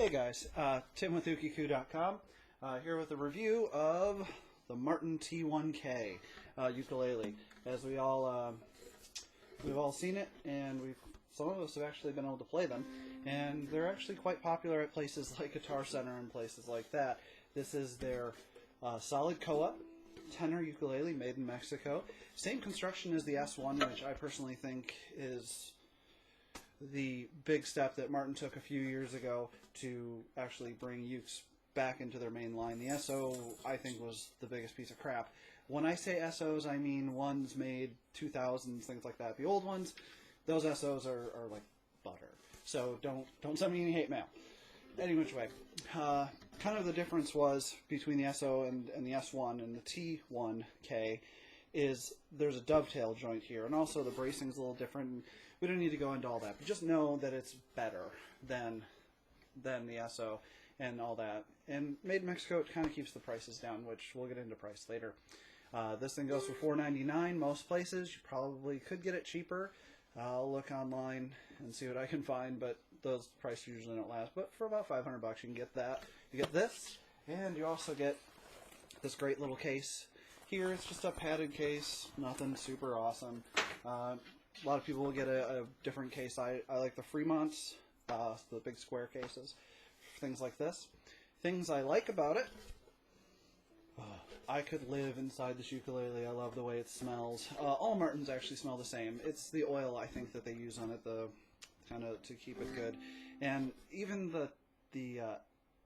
Hey guys, Tim with Ukulele.com, here with a review of the Martin T1K ukulele. As we've all seen it, and some of us have actually been able to play them, and they're actually quite popular at places like Guitar Center and places like that. This is their solid koa tenor ukulele made in Mexico. Same construction as the S1, which I personally think is the big step that Martin took a few years ago to actually bring ukes back into their main line. The SO, I think, was the biggest piece of crap. When I say SOs, I mean ones made 2000s, things like that. The old ones, those SOs are like butter. So don't send me any hate mail. Any which way. Kind of the difference was between the SO and the S1 and the T1K is there's a dovetail joint here, and also the bracing's a little different. We don't need to go into all that, but just know that it's better than the SO and all that. And made in Mexico, it kind of keeps the prices down, which we'll get into price later. This thing goes for $4.99 most places. You probably could get it cheaper. I'll look online and see what I can find, but those prices usually don't last. But for about $500 you can get that. You get this, and you also get this great little case. Here it's just a padded case, nothing super awesome. A lot of people will get a different case. I like the Fremonts, the big square cases, things like this. Things I like about it, I could live inside this ukulele. I love the way it smells. All Martins actually smell the same. It's the oil, I think, that they use on it, the kind of to keep it good. And even the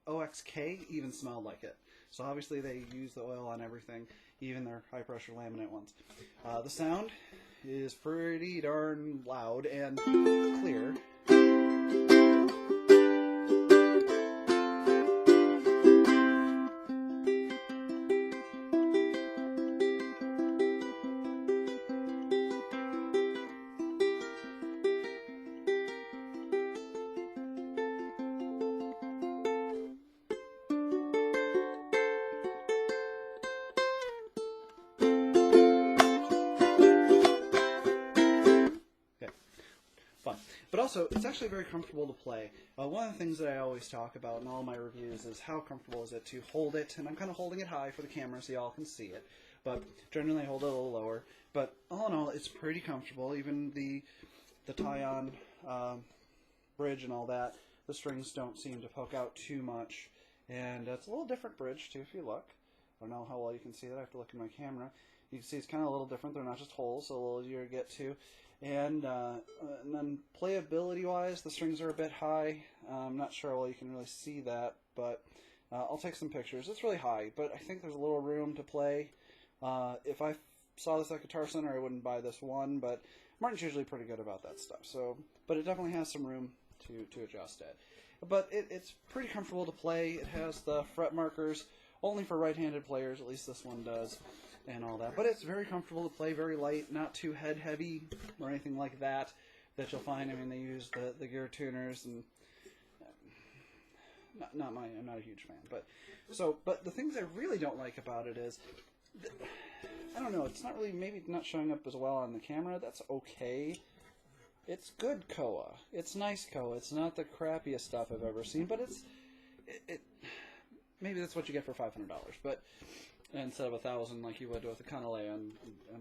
OXK even smelled like it. So obviously they use the oil on everything, even their high-pressure laminate ones. The sound is pretty darn loud and clear. Fun. But also, it's actually very comfortable to play. One of the things that I always talk about in all my reviews is how comfortable is it to hold it, and I'm kind of holding it high for the camera so y'all can see it, but generally I hold it a little lower. But all in all, it's pretty comfortable. Even the tie-on bridge and all that, the strings don't seem to poke out too much, and it's a little different bridge too if you look. I don't know how well you can see that. I have to look in my camera. You can see it's kind of a little different. They're not just holes, so a little easier to get to. And then playability-wise, the strings are a bit high. I'm not sure how well you can really see that, but I'll take some pictures. It's really high, but I think there's a little room to play. If I saw this at Guitar Center, I wouldn't buy this one, but Martin's usually pretty good about that stuff. So, but it definitely has some room to adjust it. But it's pretty comfortable to play. It has the fret markers, only for right-handed players, at least this one does, and all that. But it's very comfortable to play, very light, not too head-heavy or anything like that you'll find. I mean, they use the gear tuners, and I'm not a huge fan. But the things I really don't like about it is, I don't know, it's not really, maybe not showing up as well on the camera. That's okay. It's good koa. It's nice koa. It's not the crappiest stuff I've ever seen, but maybe that's what you get for $500, but instead of $1,000 like you would with the Ukulele and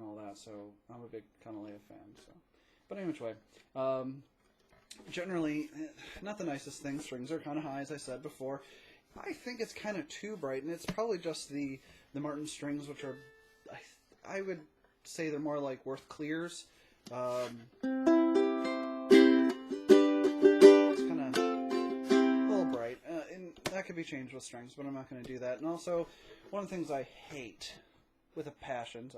all that. So I'm a big Ukulele fan. So, but anyway, generally not the nicest thing. Strings are kind of high, as I said before. I think it's kind of too bright, and it's probably just the Martin strings, which are, I would say they're more like Worth Clears. That could be changed with strings, but I'm not going to do that. And also, one of the things I hate with a passion,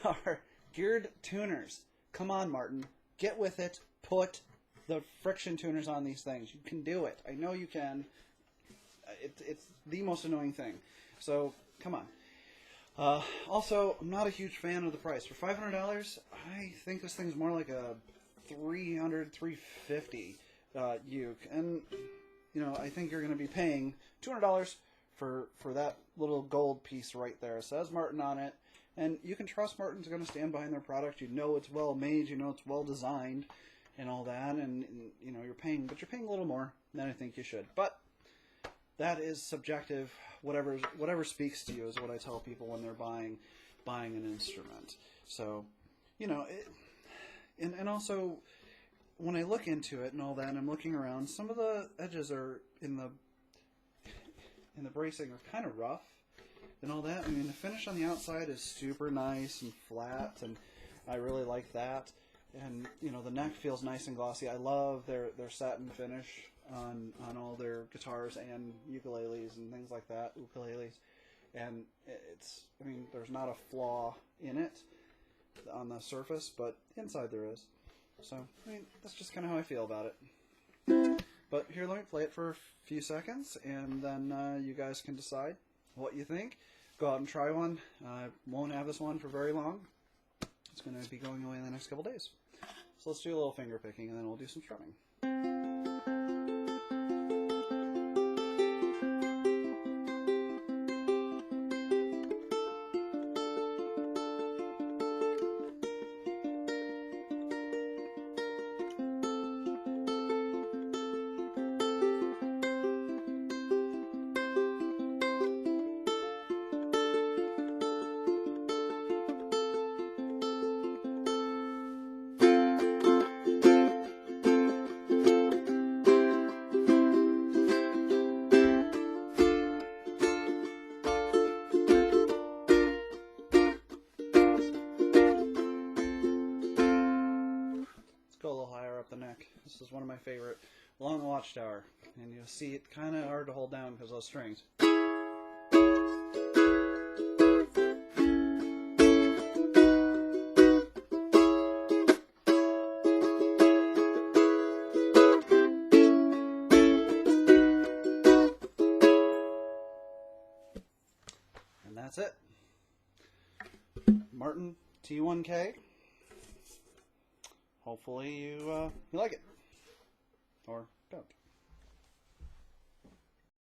are geared tuners. Come on, Martin. Get with it. Put the friction tuners on these things. You can do it. I know you can. It's the most annoying thing. So, come on. Also, I'm not a huge fan of the price. For $500, I think this thing's more like a $300, $350 uke. And you know, I think you're going to be paying $200 for that little gold piece right there. It says Martin on it, and you can trust Martin's going to stand behind their product. You know it's well made, you know it's well designed, and all that, and you know, you're paying a little more than I think you should. But that is subjective. Whatever speaks to you is what I tell people when they're buying an instrument. So, you know, and also when I look into it and all that, and I'm looking around, some of the edges are in the bracing are kind of rough and all that. I mean, the finish on the outside is super nice and flat, and I really like that. And you know, the neck feels nice and glossy. I love their satin finish on all their guitars and ukuleles and things like that, ukuleles. And I mean, there's not a flaw in it on the surface, but inside there is. So, I mean, that's just kind of how I feel about it. But here, let me play it for a few seconds, and then you guys can decide what you think. Go out and try one. I won't have this one for very long. It's going to be going away in the next couple days. So let's do a little finger picking, and then we'll do some strumming. Go a little higher up the neck. This is one of my favorite. Long Watchtower. And you'll see it kind of hard to hold down because of those strings. And that's it. Martin T1K. Hopefully you like it, or don't.